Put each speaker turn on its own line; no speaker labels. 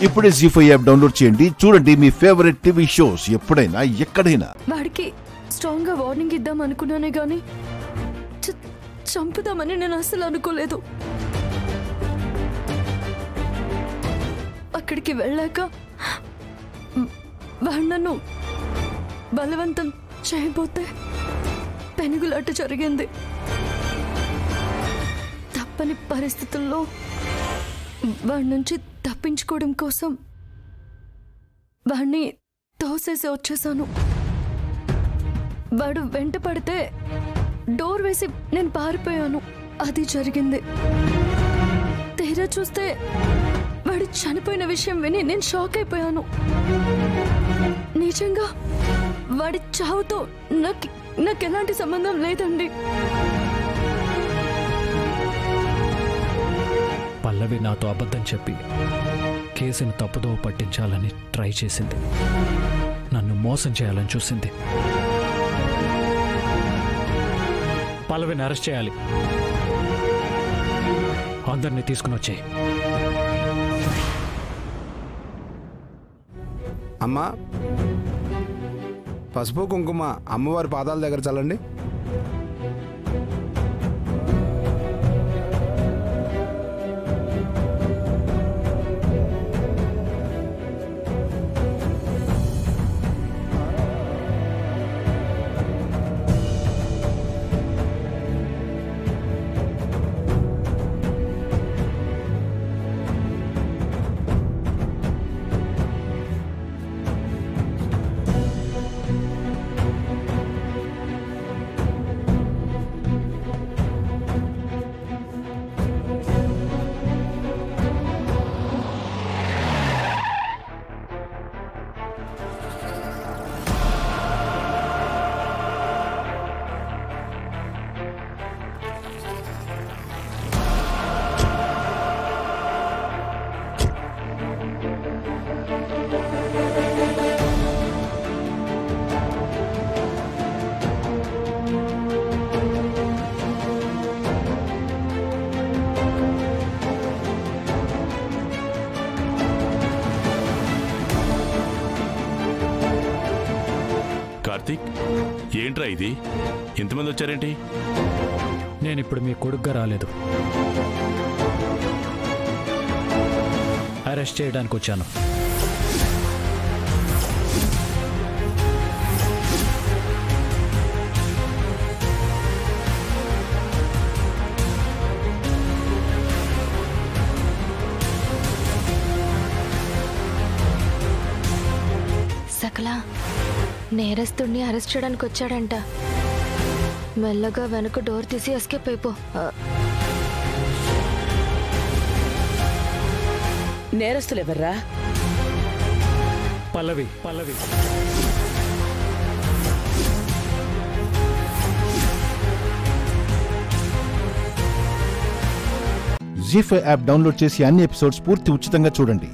ఇప్పుడే జీ5 app download చేయండి. చూడండి మీ ఫేవరెట్ టీవీ షోస్ ఎప్పుడైనా ఎక్కడైనా.
వాడికి స్ట్రాంగ్ గా వార్నింగ్ ఇద్దాం అనుకున్నానే గానీ చంపుదామని నేను అసలు అనుకోలేదు. అక్కడికి వెళ్ళాక వాడు నన్ను బలవంతం చేయబోతే పెనుగులాట జరిగింది. తప్పని పరిస్థితుల్లో వాడి నుంచి తప్పించుకోవడం కోసం వాడిని తోసేసి వచ్చేసాను. వాడు వెంట పడితే డోర్ వేసి నేను పారిపోయాను. అది జరిగింది. తీరా చూస్తే వాడు చనిపోయిన విషయం విని నేను షాక్ అయిపోయాను. నిజంగా వాడి చావుతో నాకు ఎలాంటి సంబంధం లేదండి.
పల్లవి నాతో అబద్ధం చెప్పి కేసుని తప్పుదో పట్టించాలని ట్రై చేసింది. నన్ను మోసం చేయాలని చూసింది. పల్లవిని అరెస్ట్ చేయాలి. అందరినీ తీసుకుని వచ్చాయి.
అమ్మా, పసుపు కుంకుమ అమ్మవారి పాదాల దగ్గర చల్లండి.
కార్తీక్, ఏంట్రా ఇది? ఎంతమంది వచ్చారేంటి?
నేనిప్పుడు మీ కొడుగ్గా రాలేదు, అరెస్ట్ చేయడానికి వచ్చాను.
సకల నేరస్తుడిని అరెస్ట్ చేయడానికి వచ్చాడంట. మెల్లగా వెనక డోర్ తీసి ఎస్కేప్ అయిపో.
నేరస్తులు ఎవర్రా?
పల్లవి.
జీ5 యాప్ డౌన్లోడ్ చేసి అన్ని ఎపిసోడ్స్ పూర్తి ఉచితంగా చూడండి.